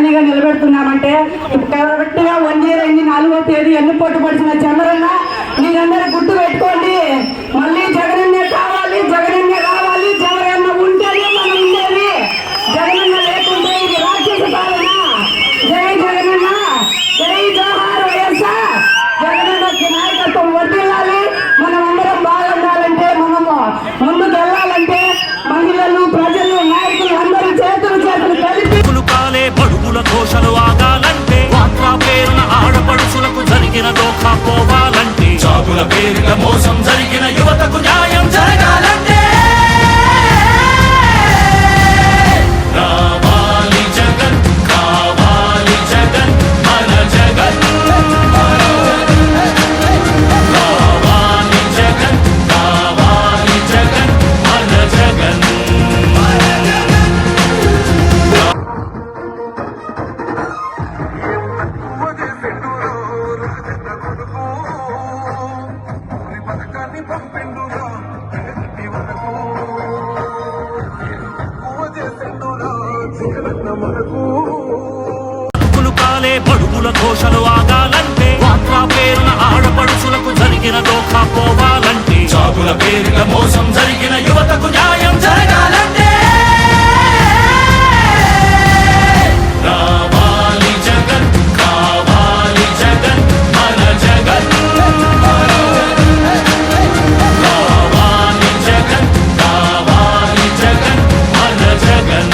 రాజధానిగా నిలబెడుతున్నామంటే కరెక్ట్గా 1 year 4వ తేదీ ఎన్నుపోటు పడిచిన చంద్రన్న మీరందరూ గుర్తు పెట్టుకోండి. మళ్ళీ జగనన్న కావాలి, జగనన్న రావాలి. జగనన్న ఉంటేనే మనం ఉండేది, జగనన్న లేకుంటే ఇది రాక్షస పాలన. జై జగనన్న, జై జోహార్ వైఎస్ఆర్. జగనన్నకి నాయకత్వం వర్ధిల్లాలి. మనం అందరం బాగుండాలంటే, మనము ముందుకు వెళ్ళాలంటే మహిళలు, ప్రజలు, నాయకులు అందరూ చేతులు కలిపి బడుగుల ఘోషలు ఆగాలంటే, వాట్లా పేరున ఆడపడుచులకు జరిగిన దోఖా పోవాలంటే, జాబుల పేరిట మోసం జరిగిన యువతకు న్యాయం జరగాలంటే రావాలి జగన్, కావాలి జగన్, మన జగన్. రావాలి జగన్, కావాలి జగన్, మన జగన్. బడుగుల ఘోషలు ఆగాలంటే, వాట్లా పేరున ఆడపడుచులకు జరిగిన దోఖా పోవాలంటే, జాబుల పేరిట మోసం జరిగిన యువతకు న్యాయం జరగాలంటే రావాలి జగన్, కావాలి జగన్, మన జగన్. రావాలి జగన్, కావాలి జగన్, మన జగన్.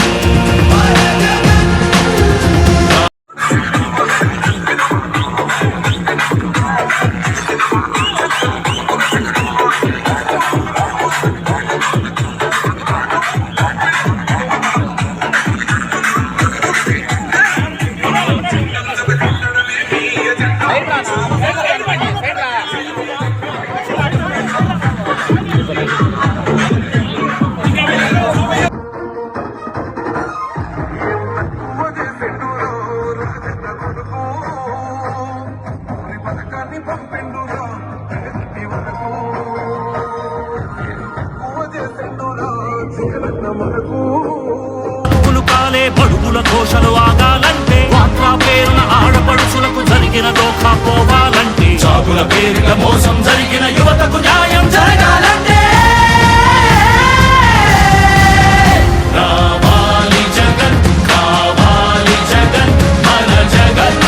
బడుగుల ఘోషలు ఆగాలంటే, వాట్లా పేరున ఆడపడుచులకు జరిగిన దోఖా పోవాలంటే, జాబుల పేరిట మోసం జరిగిన యువతకు న్యాయం జరగాలంటే రావాలి జగన్, కావాలి జగన్, మన జగన్.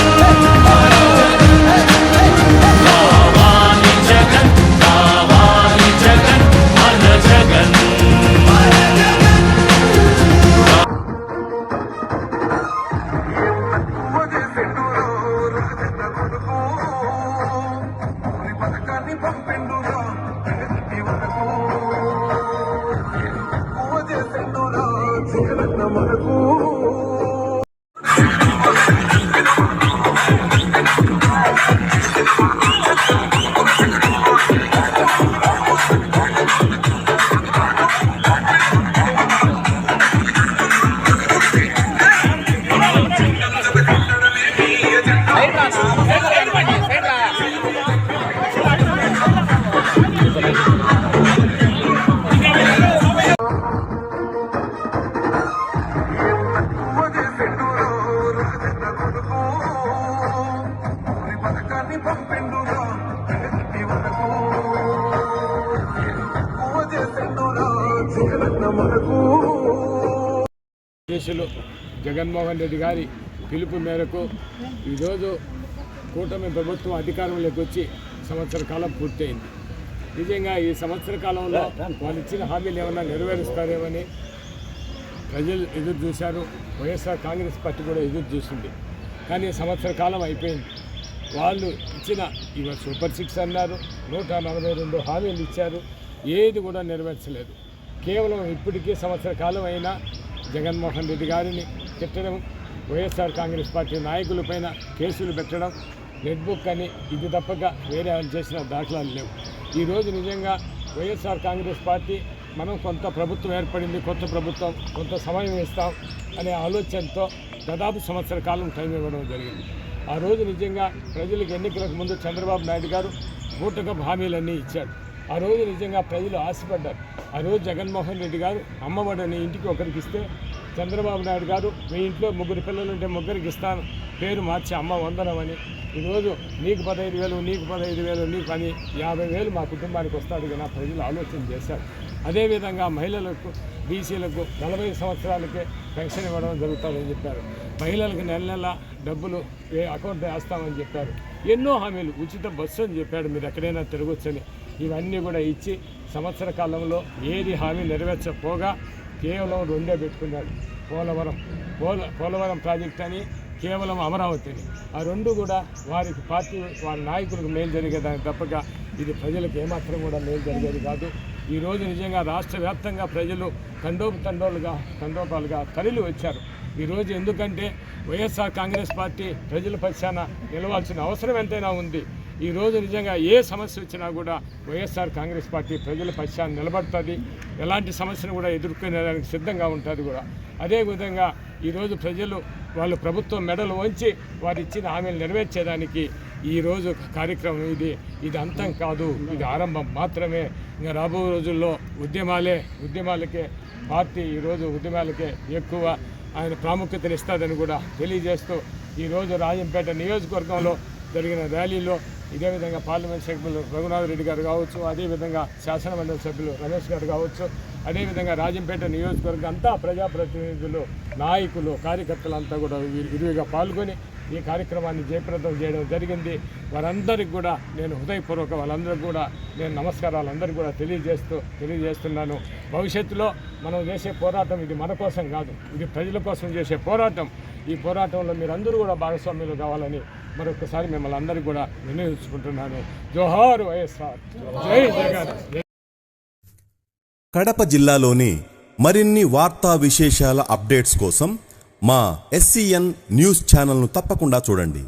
రావాలి జగన్, కావాలి జగన్, మన జగన్. అధ్యక్షులు జగన్మోహన్ రెడ్డి గారి పిలుపు మేరకు ఈరోజు కూటమి ప్రభుత్వం అధికారంలోకి వచ్చి సంవత్సర కాలం పూర్తయింది. నిజంగా ఈ సంవత్సర కాలంలో వాళ్ళు ఇచ్చిన హామీలు ఏమన్నా నెరవేరుస్తారేమని ప్రజలు ఎదురు చూశారు. వైఎస్ఆర్ కాంగ్రెస్ పార్టీ కూడా ఎదురు చూసింది. కానీ సంవత్సర కాలం అయిపోయింది. వాళ్ళు ఇచ్చిన ఇవాళ సూపర్ 6 అన్నారు, 142 హామీలు ఇచ్చారు, ఏది కూడా నెరవేర్చలేదు. కేవలం ఇప్పటికీ సంవత్సర కాలం అయినా జగన్మోహన్ రెడ్డి గారిని తిట్టడం, వైఎస్ఆర్ కాంగ్రెస్ పార్టీ నాయకులపైన కేసులు పెట్టడం, రెడ్ బుక్ అని ఇది తప్పక వేరే చేసిన దాఖలాలు లేవు. ఈరోజు నిజంగా వైఎస్ఆర్ కాంగ్రెస్ పార్టీ మనం కొంత ప్రభుత్వం ఏర్పడింది, కొత్త ప్రభుత్వం, కొంత సమయం ఇస్తాం అనే ఆలోచనతో దాదాపు సంవత్సర కాలం టైం ఇవ్వడం జరిగింది. ఆ రోజు నిజంగా ప్రజలకు ఎన్నికలకు ముందు చంద్రబాబు నాయుడు గారు బూటకపు హామీలన్నీ ఇచ్చాడు. ఆ రోజు నిజంగా ప్రజలు ఆశపడ్డారు. ఆ రోజు జగన్మోహన్ రెడ్డి గారు అమ్మఒడని ఇంటికి ఒకరికి ఇస్తే చంద్రబాబు నాయుడు గారు మీ ఇంట్లో 3 పిల్లలుంటే 3కి ఇస్తాను పేరు మార్చి అమ్మ వందనమని ఈరోజు నీకు 15,000 నీకు 15,000 నీకు అని 50,000 మా కుటుంబానికి వస్తాడు కదా ప్రజలు ఆలోచన చేశారు. అదేవిధంగా మహిళలకు బీసీలకు 40 సంవత్సరాలకే పెన్షన్ ఇవ్వడం జరుగుతుందని చెప్పారు. మహిళలకు నెల డబ్బులు అకౌంట్ వేస్తామని చెప్పారు. ఎన్నో హామీలు, ఉచిత బస్సు అని చెప్పాడు, మీరు ఎక్కడైనా తిరగొచ్చని. ఇవన్నీ కూడా ఇచ్చి సంవత్సర కాలంలో ఏది హామీ నెరవేర్చకపోగా కేవలం 2 పెట్టుకున్నాడు. పోలవరం ప్రాజెక్ట్ అని, కేవలం అమరావతిని. ఆ 2 కూడా వారికి పార్టీ వారి నాయకులకు మేలు జరిగేదానికి తప్పక ఇది ప్రజలకు ఏమాత్రం కూడా మేలు జరిగేది కాదు. ఈరోజు నిజంగా రాష్ట్ర వ్యాప్తంగా ప్రజలు తండోపాలుగా తరలి వచ్చారు. ఈరోజు ఎందుకంటే వైఎస్ఆర్ కాంగ్రెస్ పార్టీ ప్రజల పక్షాన నిలవాల్సిన అవసరం ఎంతైనా ఉంది. ఈరోజు నిజంగా ఏ సమస్య వచ్చినా కూడా వైఎస్ఆర్ కాంగ్రెస్ పార్టీ ప్రజల పక్షాన్ని నిలబడుతుంది. ఎలాంటి సమస్యను కూడా ఎదుర్కొనేదానికి సిద్ధంగా ఉంటుంది కూడా. అదేవిధంగా ఈరోజు ప్రజలు వాళ్ళు ప్రభుత్వం మెడలు వంచి వారు ఇచ్చిన హామీలు నెరవేర్చేదానికి ఈరోజు కార్యక్రమం ఇది అంతం కాదు, ఇది ఆరంభం మాత్రమే. ఇంకా రాబో రోజుల్లో ఉద్యమాలకే పార్టీ ఈరోజు ఉద్యమాలకే ఎక్కువ ఆయన ప్రాముఖ్యతను ఇస్తుందని కూడా తెలియజేస్తూ ఈరోజు రాజంపేట నియోజకవర్గంలో జరిగిన ర్యాలీలో ఇదే విధంగా పార్లమెంట్ సభ్యులు రఘునాథ్ రెడ్డి గారు కావచ్చు, అదేవిధంగా శాసనమండలి సభ్యులు రమేష్ గారు కావచ్చు, అదేవిధంగా రాజంపేట నియోజకవర్గం అంతా ప్రజాప్రతినిధులు, నాయకులు, కార్యకర్తలంతా కూడా విరివిగా పాల్గొని ఈ కార్యక్రమాన్ని జయప్రదం చేయడం జరిగింది. వారందరికీ కూడా నేను హృదయపూర్వక వాళ్ళందరికీ కూడా నేను నమస్కారాలు అందరికీ కూడా తెలియజేస్తున్నాను. భవిష్యత్తులో మనం చేసే పోరాటం ఇది మన కోసం కాదు, ఇది ప్రజల కోసం చేసే పోరాటం. ఈ పోరాటంలో మీరందరూ కూడా భాగస్వామ్యులు కావాలని మరొకసారి మిమ్మల్ని అందరికీ కూడా వినియోగించుకుంటున్నాను. జోహార్ వైఎస్ఆర్, జై జగన్. కడప జిల్లాలోని మరిన్ని వార్తా విశేషాల అప్డేట్స్ కోసం మా SCN న్యూస్ ఛానల్ను తప్పకుండా చూడండి.